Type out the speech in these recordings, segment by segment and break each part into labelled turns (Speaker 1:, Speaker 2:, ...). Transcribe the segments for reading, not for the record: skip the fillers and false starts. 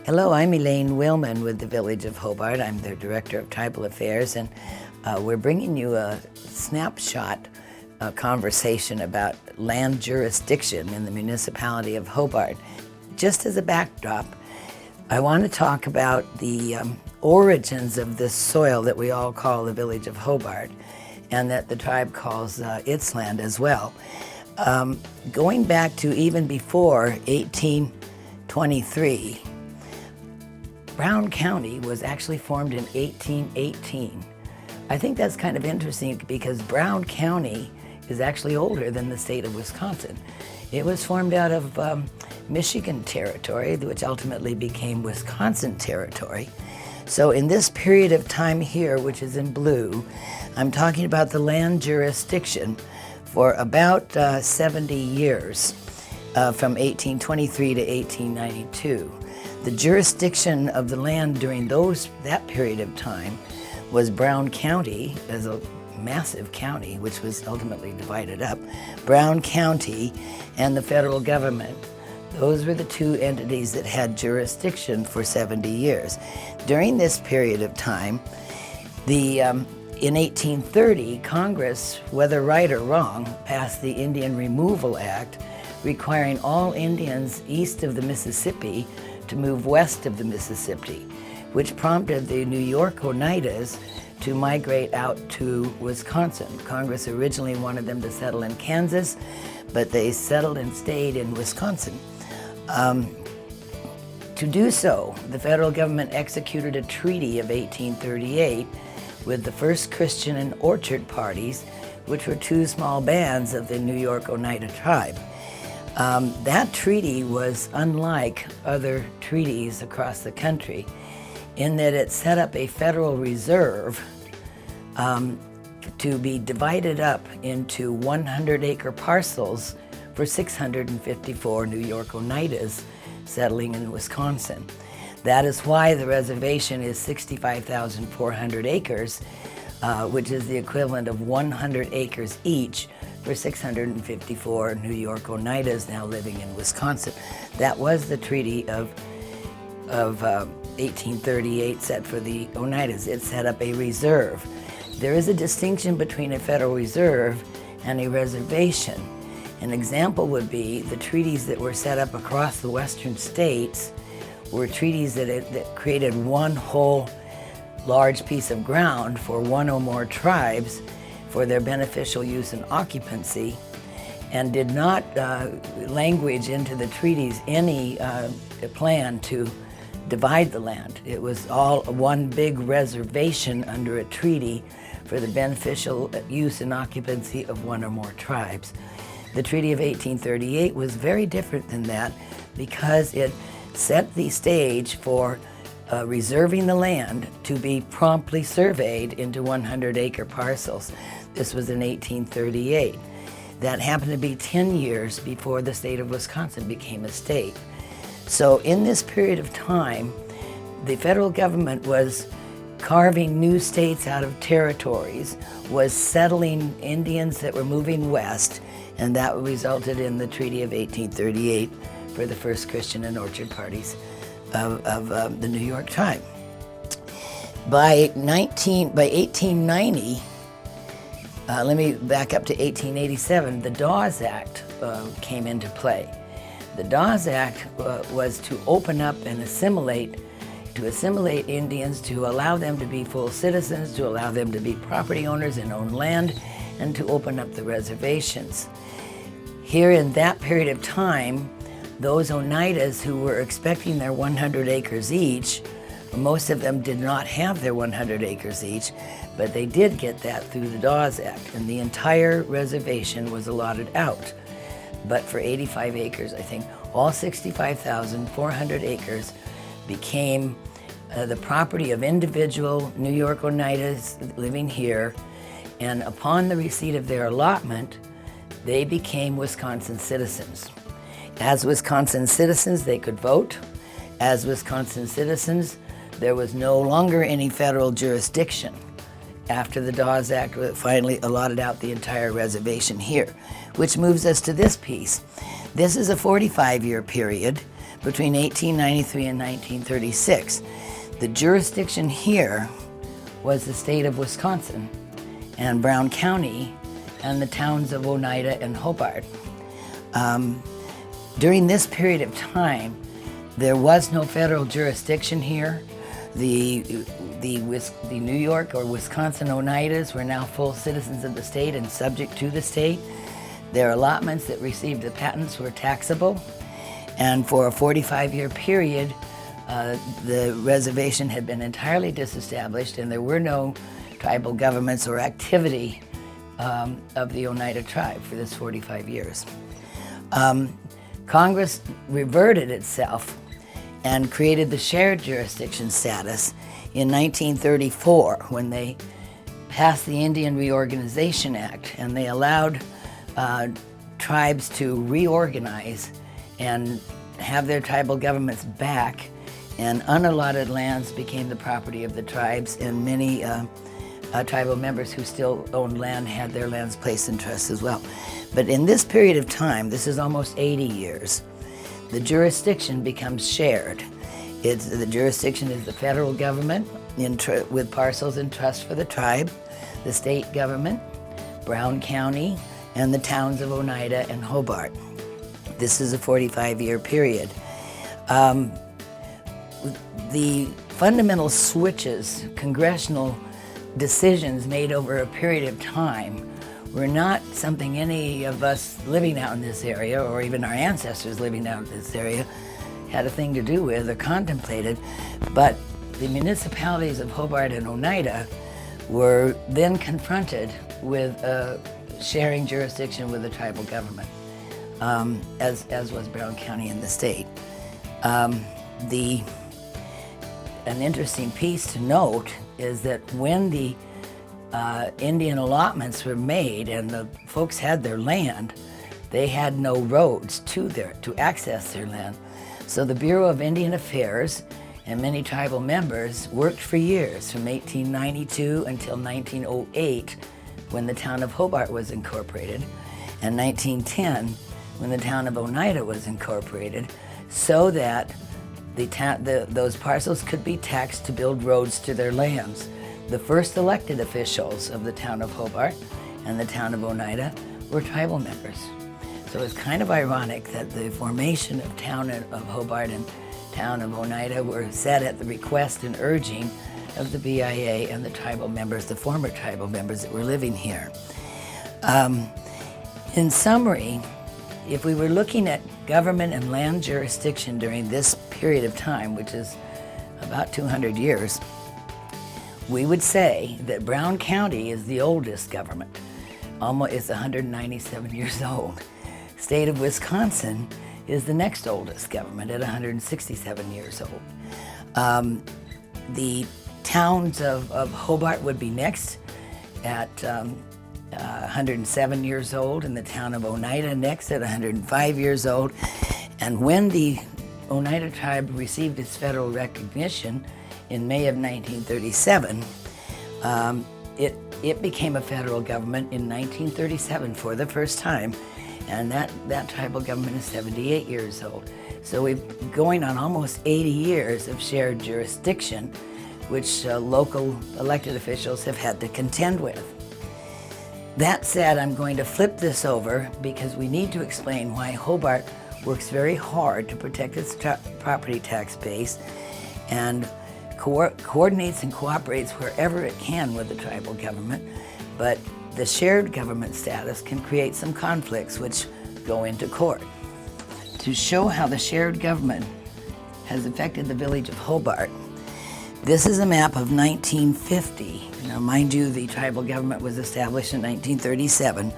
Speaker 1: Hello, I'm Elaine Willman with the Village of Hobart. I'm the Director of Tribal Affairs, and we're bringing you a snapshot conversation about land jurisdiction in the municipality of Hobart. Just as a backdrop, I want to talk about the origins of this soil that we all call the Village of Hobart, and that the tribe calls its land as well. Going back to even before 1823, Brown County was actually formed in 1818. I think that's kind of interesting because Brown County is actually older than the state of Wisconsin. It was formed out of Michigan Territory, which ultimately became Wisconsin Territory. So in this period of time here, which is in blue, I'm talking about the land jurisdiction for about 70 years, from 1823 to 1892. The jurisdiction of the land during that period of time was Brown County, as a massive county, which was ultimately divided up, Brown County and the federal government. Those were the two entities that had jurisdiction for 70 years. During this period of time, in 1830, Congress, whether right or wrong, passed the Indian Removal Act, requiring all Indians east of the Mississippi to move west of the Mississippi, which prompted the New York Oneidas to migrate out to Wisconsin. Congress originally wanted them to settle in Kansas, but they settled and stayed in Wisconsin. To do so, the federal government executed a treaty of 1838 with the First Christian and Orchard parties, which were two small bands of the New York Oneida tribe. That treaty was unlike other treaties across the country in that it set up a federal reserve to be divided up into 100-acre parcels for 654 New York Oneidas settling in Wisconsin. That is why the reservation is 65,400 acres, which is the equivalent of 100 acres each for 654 New York Oneidas now living in Wisconsin. That was the Treaty of 1838 set for the Oneidas. It set up a reserve. There is a distinction between a federal reserve and a reservation. An example would be the treaties that were set up across the western states were treaties that created one whole large piece of ground for one or more tribes for their beneficial use and occupancy, and did not language into the treaties any plan to divide the land. It was all one big reservation under a treaty for the beneficial use and occupancy of one or more tribes. The Treaty of 1838 was very different than that because it set the stage for reserving the land to be promptly surveyed into 100-acre parcels. This was in 1838. That happened to be 10 years before the state of Wisconsin became a state. So in this period of time, the federal government was carving new states out of territories, was settling Indians that were moving west, and that resulted in the Treaty of 1838 for the First Christian and Orchard parties of the New York tribe. By 1890, let me back up to 1887, the Dawes Act came into play. The Dawes Act was to open up and assimilate Indians, to allow them to be full citizens, to allow them to be property owners and own land, and to open up the reservations. Here in that period of time, those Oneidas who were expecting their 100 acres each, most of them did not have their 100 acres each, but they did get that through the Dawes Act, and the entire reservation was allotted out. But for 85 acres, I think, all 65,400 acres became the property of individual New York Oneidas living here, and upon the receipt of their allotment, they became Wisconsin citizens. As Wisconsin citizens, they could vote. As Wisconsin citizens, there was no longer any federal jurisdiction. After the Dawes Act finally allotted out the entire reservation here, which moves us to this piece. This is a 45-year period between 1893 and 1936. The jurisdiction here was the state of Wisconsin and Brown County and the towns of Oneida and Hobart. During this period of time, there was no federal jurisdiction here. The New York or Wisconsin Oneidas were now full citizens of the state and subject to the state. Their allotments that received the patents were taxable, and for a 45-year period, the reservation had been entirely disestablished, and there were no tribal governments or activity of the Oneida tribe for this 45 years. Congress reverted itself and created the shared jurisdiction status in 1934 when they passed the Indian Reorganization Act, and they allowed tribes to reorganize and have their tribal governments back, and unallotted lands became the property of the tribes, and many tribal members who still owned land had their lands placed in trust as well. But in this period of time, this is almost 80 years, the jurisdiction becomes shared. The jurisdiction is the federal government with parcels in trust for the tribe, the state government, Brown County, and the towns of Oneida and Hobart. This is a 45-year period. The fundamental switches, congressional decisions made over a period of time were not something any of us living out in this area, or even our ancestors living out in this area, had a thing to do with or contemplated, but the municipalities of Hobart and Oneida were then confronted with sharing jurisdiction with the tribal government, as was Brown County in the state. An interesting piece to note is that when the Indian allotments were made and the folks had their land, they had no roads to access their land. So the Bureau of Indian Affairs and many tribal members worked for years, from 1892 until 1908, when the town of Hobart was incorporated, and 1910, when the town of Oneida was incorporated, so that those parcels could be taxed to build roads to their lands. The first elected officials of the town of Hobart and the town of Oneida were tribal members. So it's kind of ironic that the formation of town of Hobart and town of Oneida were set at the request and urging of the BIA and the tribal members, the former tribal members that were living here. In summary, if we were looking at government and land jurisdiction during this period of time, which is about 200 years, we would say that Brown County is the oldest government. It's 197 years old. State of Wisconsin is the next oldest government at 167 years old. The towns of Hobart would be next at 107 years old, and the town of Oneida next at 105 years old. And when the Oneida tribe received its federal recognition in May of 1937, it became a federal government in 1937 for the first time, and that tribal government is 78 years old. So we're going on almost 80 years of shared jurisdiction, which local elected officials have had to contend with. That said, I'm going to flip this over because we need to explain why Hobart works very hard to protect its property tax base and coordinates and cooperates wherever it can with the tribal government, but the shared government status can create some conflicts which go into court. To show how the shared government has affected the village of Hobart, this is a map of 1950. Now, mind you, the tribal government was established in 1937.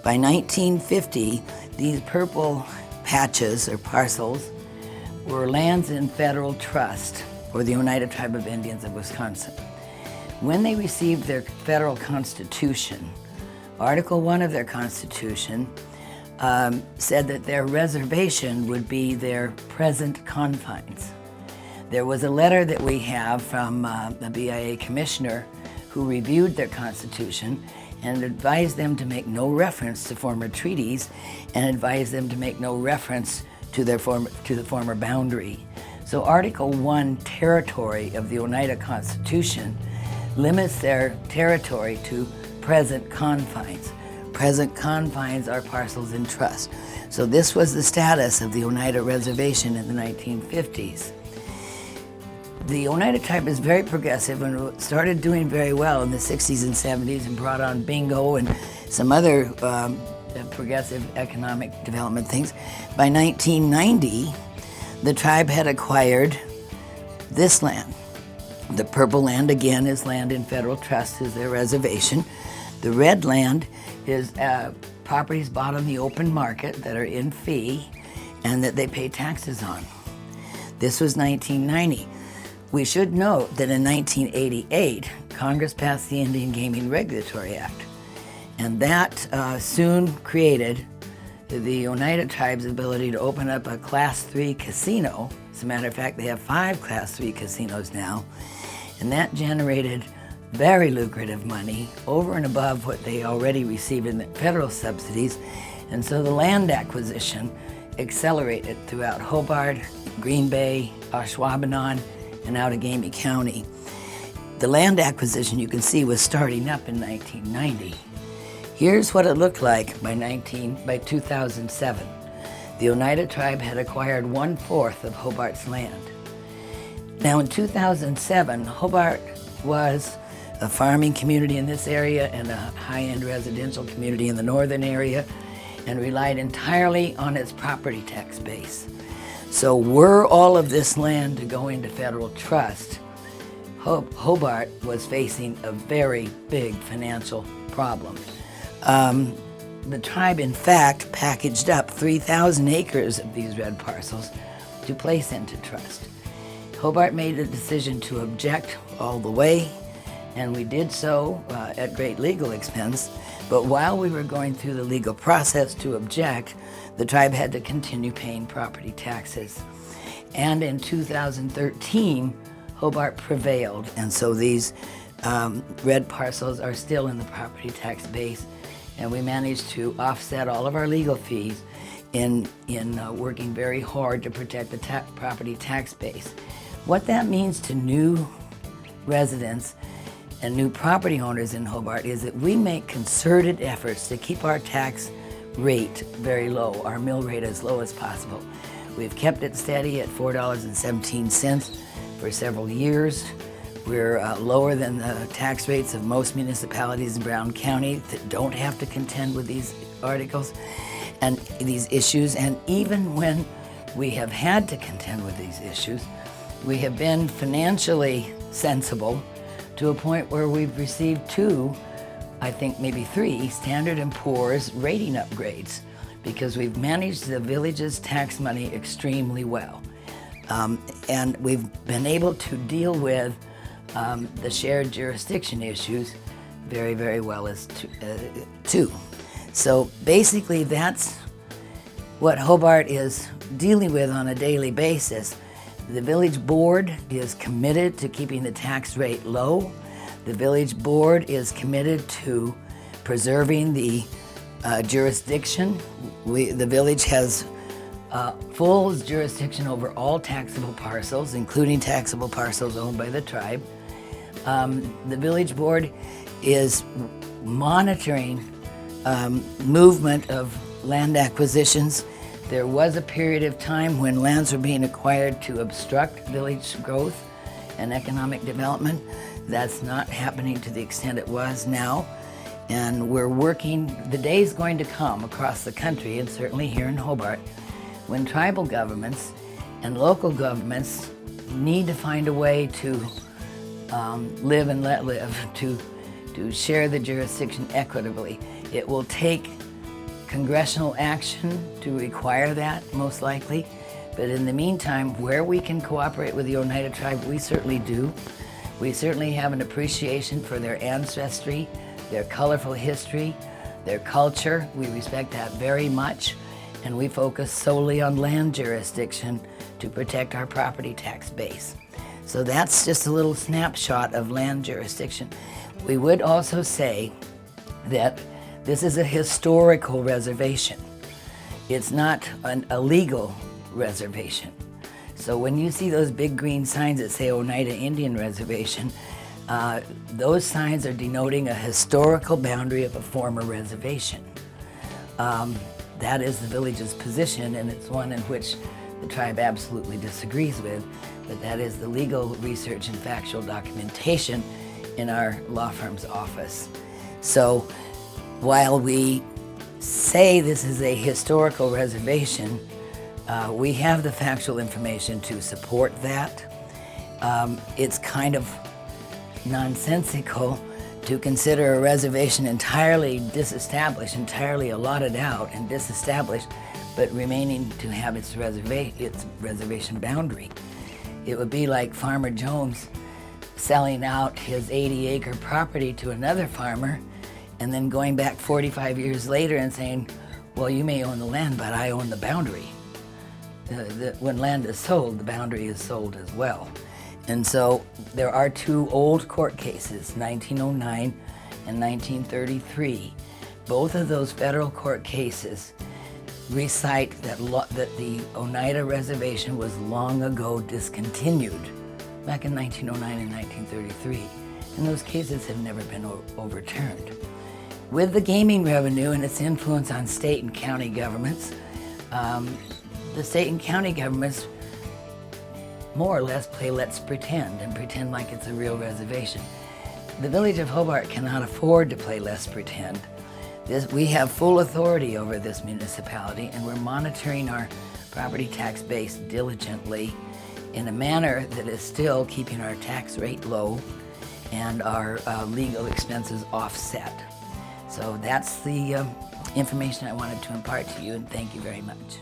Speaker 1: By 1950, these purple patches or parcels were lands in federal trust for the Oneida Tribe of Indians of Wisconsin. When they received their federal constitution, Article 1 of their constitution said that their reservation would be their present confines. There was a letter that we have from the BIA commissioner who reviewed their constitution and advised them to make no reference to former treaties and advised them to make no reference to the former boundary. So Article 1 territory of the Oneida Constitution limits their territory to present confines. Present confines are parcels in trust. So this was the status of the Oneida Reservation in the 1950s. The Oneida tribe is very progressive and started doing very well in the 60s and 70s and brought on bingo and some other progressive economic development things. By 1990, the tribe had acquired this land. The purple land, again, is land in federal trust, is their reservation. The red land is properties bought on the open market that are in fee and that they pay taxes on. This was 1990. We should note that in 1988, Congress passed the Indian Gaming Regulatory Act, and that soon created the Oneida tribe's ability to open up a Class 3 casino. As a matter of fact, they have 5 Class 3 casinos now, and that generated very lucrative money over and above what they already receive in the federal subsidies. And so the land acquisition accelerated throughout Hobart, Green Bay, Ashwaubenon, and Outagamie County. The land acquisition, you can see, was starting up in 1990. Here's what it looked like by 2007. The Oneida tribe had acquired 1/4 of Hobart's land. Now in 2007, Hobart was a farming community in this area and a high-end residential community in the northern area, and relied entirely on its property tax base. So were all of this land to go into federal trust, Hobart was facing a very big financial problem. The tribe, in fact, packaged up 3,000 acres of these red parcels to place into trust. Hobart made a decision to object all the way, and we did so at great legal expense. But while we were going through the legal process to object, the tribe had to continue paying property taxes. And in 2013, Hobart prevailed, and so these red parcels are still in the property tax base, and we managed to offset all of our legal fees in working very hard to protect the property tax base. What that means to new residents and new property owners in Hobart is that we make concerted efforts to keep our tax rate very low, our mill rate as low as possible. We've kept it steady at $4.17 for several years. We're lower than the tax rates of most municipalities in Brown County that don't have to contend with these articles and these issues. And even when we have had to contend with these issues, we have been financially sensible to a point where we've received 2, I think maybe 3, Standard & Poor's rating upgrades because we've managed the village's tax money extremely well. And we've been able to deal with the shared jurisdiction issues very, very well too. So basically that's what Hobart is dealing with on a daily basis. The village board is committed to keeping the tax rate low. The village board is committed to preserving the jurisdiction. The village has full jurisdiction over all taxable parcels, including taxable parcels owned by the tribe. The village board is monitoring movement of land acquisitions. There was a period of time when lands were being acquired to obstruct village growth and economic development. That's not happening to the extent it was now. And we're working, the day's going to come across the country, and certainly here in Hobart, when tribal governments and local governments need to find a way to live and let live, to share the jurisdiction equitably. It will take congressional action to require that, most likely. But in the meantime, where we can cooperate with the Oneida tribe, we certainly do. We certainly have an appreciation for their ancestry, their colorful history, their culture. We respect that very much. And we focus solely on land jurisdiction to protect our property tax base. So that's just a little snapshot of land jurisdiction. We would also say that this is a historical reservation. It's not a legal reservation. So when you see those big green signs that say Oneida Indian Reservation, those signs are denoting a historical boundary of a former reservation. That is the village's position, and it's one in which the tribe absolutely disagrees with, but that is the legal research and factual documentation in our law firm's office. So while we say this is a historical reservation, we have the factual information to support that. It's kind of nonsensical to consider a reservation entirely disestablished, entirely allotted out and disestablished, but remaining to have its reservation boundary. It would be like Farmer Jones selling out his 80-acre property to another farmer and then going back 45 years later and saying, well, you may own the land, but I own the boundary. When land is sold, the boundary is sold as well. And so there are two old court cases, 1909 and 1933. Both of those federal court cases recite that the Oneida Reservation was long ago discontinued, back in 1909 and 1933. And those cases have never been overturned. With the gaming revenue and its influence on state and county governments, the state and county governments more or less play let's pretend and pretend like it's a real reservation. The village of Hobart cannot afford to play let's pretend. We have full authority over this municipality, and we're monitoring our property tax base diligently in a manner that is still keeping our tax rate low and our legal expenses offset. So that's the information I wanted to impart to you, and thank you very much.